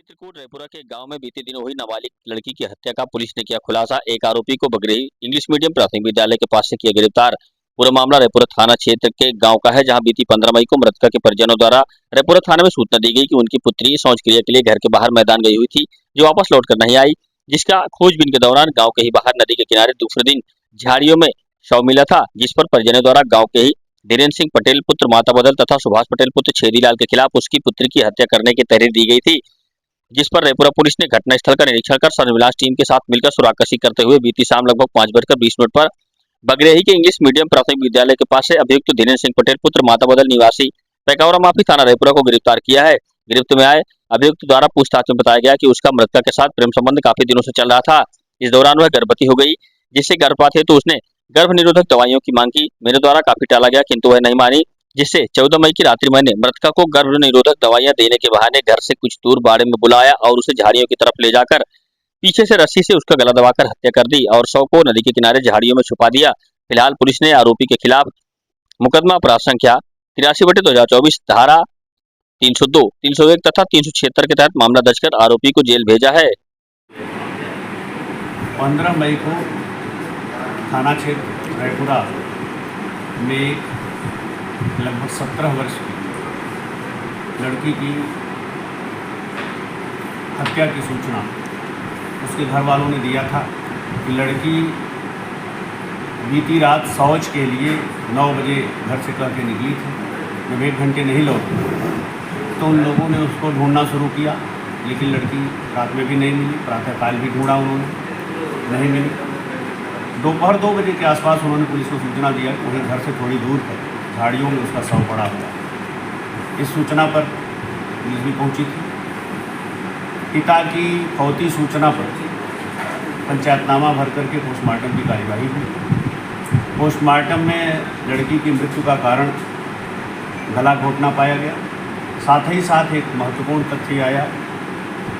चित्रकूट रायपुरा के गांव में बीते दिनों हुई नाबालिग लड़की की हत्या का पुलिस ने किया खुलासा। एक आरोपी को बगरेही इंग्लिश मीडियम प्राथमिक विद्यालय के पास से किया गिरफ्तार। पूरा मामला रायपुरा थाना क्षेत्र के गांव का है, जहां बीती 15 मई को मृतका के परिजनों द्वारा रायपुरा थाने में सूचना दी गई कि उनकी पुत्री शौच क्रिया के लिए घर के बाहर मैदान गई हुई थी, जो वापस लौटकर नहीं आई। जिसका खोजबीन के दौरान गाँव के ही बाहर नदी के किनारे दूसरे दिन झाड़ियों में शव मिला था, जिस पर परिजनों द्वारा गाँव के ही धीरेन्द्र सिंह पटेल पुत्र माता बदल तथा सुभाष पटेल पुत्र छेदीलाल के खिलाफ उसकी पुत्री की हत्या करने की तहरीर दी गई थी। जिस पर रायपुरा पुलिस ने घटनास्थल का निरीक्षण कर सर्विलांस टीम के साथ मिलकर सुरागकशी करते हुए बीती शाम लगभग 5:20 पर बगरेही के इंग्लिश मीडियम प्राथमिक विद्यालय के पास से अभियुक्त धीरेन्द्र सिंह पटेल पुत्र माता बदल निवासी पैकावरा माफी थाना रायपुरा को गिरफ्तार किया है। गिरफ्त में आए अभियुक्त द्वारा पूछताछ में बताया गया कि उसका मृतका के साथ प्रेम संबंध काफी दिनों से चल रहा था। इस दौरान वह गर्भवती हो गई, जिससे गर्भपात हेतु उसने गर्भ निरोधक दवाइयों की मांग की। मेरे द्वारा काफी टाला गया, किंतु वह नहीं मानी, जिससे 14 मई की रात्रि मैंने मृतका को गर्भ निरोधक दवाइयां देने के बहाने घर से कुछ दूर बाड़े में बुलाया और उसे झाड़ियों की तरफ ले जाकर पीछे से रस्सी से उसका गला दबाकर हत्या कर दी और शव को नदी के किनारे झाड़ियों में छुपा दिया। फिलहाल पुलिस ने आरोपी के खिलाफ मुकदमा अपराध संख्या 83/2024 धारा 302, 301 तथा 376 के तहत मामला दर्ज कर आरोपी को जेल भेजा है। 15 मई को थाना क्षेत्र रायपुरा में लगभग 17 वर्ष की लड़की की हत्या की सूचना उसके घर वालों ने दिया था कि लड़की बीती रात शौच के लिए 9 बजे घर से कह के निकली थी। जब 1 घंटे नहीं लौटी तो उन लोगों ने उसको ढूंढना शुरू किया, लेकिन लड़की रात में भी नहीं मिली। प्रातःकाल भी ढूंढा उन्होंने, नहीं मिली। दोपहर 2 बजे के आसपास उन्होंने पुलिस को सूचना दिया कि वहीं घर से थोड़ी दूर पर झाड़ियों में उसका शव पड़ा हुआ। इस सूचना पर पुलिस भी पहुंची थी। पिता की फौती सूचना पर पंचायतनामा भर करके पोस्टमार्टम की कार्यवाही हुई। पोस्टमार्टम में लड़की की मृत्यु का कारण गला घोटना पाया गया। साथ ही साथ एक महत्वपूर्ण तथ्य आया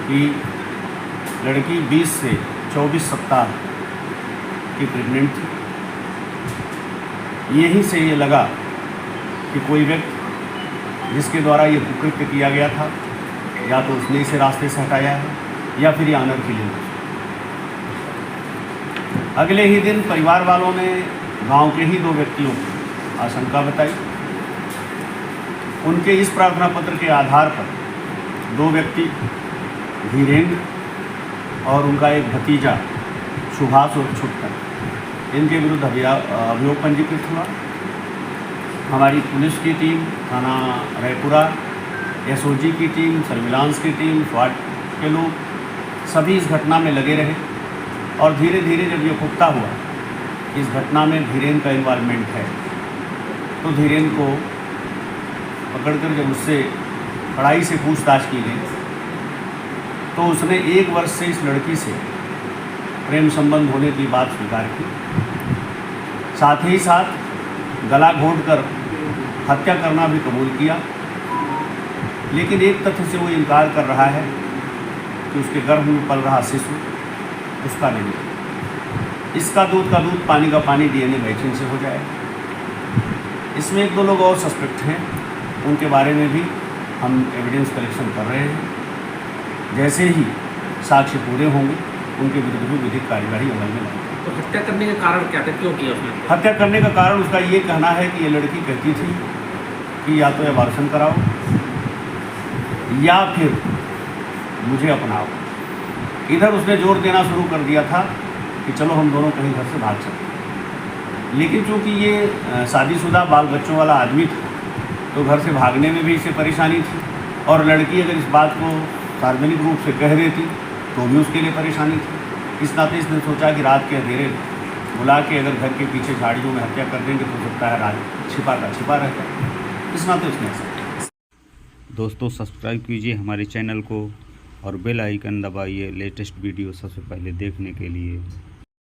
कि लड़की 20 से 24 सप्ताह की प्रेग्नेंट थी। यहीं से ये लगा कि कोई व्यक्ति जिसके द्वारा ये कुकृत्य किया गया था, या तो उसने इसे रास्ते से हटाया है या फिर ये ऑनर किलिंग। अगले ही दिन परिवार वालों ने गांव के ही 2 व्यक्तियों की आशंका बताई। उनके इस प्रार्थना पत्र के आधार पर 2 व्यक्ति धीरेन्द्र और उनका एक भतीजा सुभाष और छुटकर, इनके विरुद्ध अभियोग पंजीकृत हुआ। हमारी पुलिस की टीम, थाना रायपुरा, एसओजी की टीम, सर्विलांस की टीम, स्वाट के लोग सभी इस घटना में लगे रहे और धीरे धीरे जब ये पुख्ता हुआ इस घटना में धीरेन्द्र का इन्वॉल्वमेंट है, तो धीरेन्द्र को पकड़कर जब उससे कड़ाई से पूछताछ की गई तो उसने 1 वर्ष से इस लड़की से प्रेम संबंध होने की बात स्वीकार की। साथ ही साथ गला घोंटकर हत्या करना भी कबूल किया। लेकिन एक तथ्य से वो इनकार कर रहा है कि उसके गर्भ में पल रहा शिशु उसका नहीं। इसका दूध का दूध, पानी का पानी डीएनए मैचिंग से हो जाएगा। इसमें 1-2 लोग और सस्पेक्ट हैं, उनके बारे में भी हम एविडेंस कलेक्शन कर रहे हैं। जैसे ही साक्ष्य पूरे होंगे उनके विरुद्ध भी विधिक कार्यवाही अमल में लाएंगे। तो हत्या करने का कारण क्या था, क्यों किया उसने? हत्या करने का कारण उसका ये कहना है कि ये लड़की कहती थी कि या तो एबॉर्शन कराओ या फिर मुझे अपनाओ। इधर उसने जोर देना शुरू कर दिया था कि चलो हम दोनों कहीं घर से भाग सकते। लेकिन चूँकि ये शादीशुदा बाल बच्चों वाला आदमी था तो घर से भागने में भी इसे परेशानी थी, और लड़की अगर इस बात को सार्वजनिक रूप से कह देती तो भी उसके लिए परेशानी थी। इस नाते इसने सोचा कि रात के अंधेरे बुला के अगर घर के पीछे झाड़ियों में हत्या कर देंगे तो हो सकता है रात छिपा का छिपा रहता है। इस नाते उसने ऐसा किया। दोस्तों, सब्सक्राइब कीजिए हमारे चैनल को और बेल आइकन दबाइए लेटेस्ट वीडियो सबसे पहले देखने के लिए।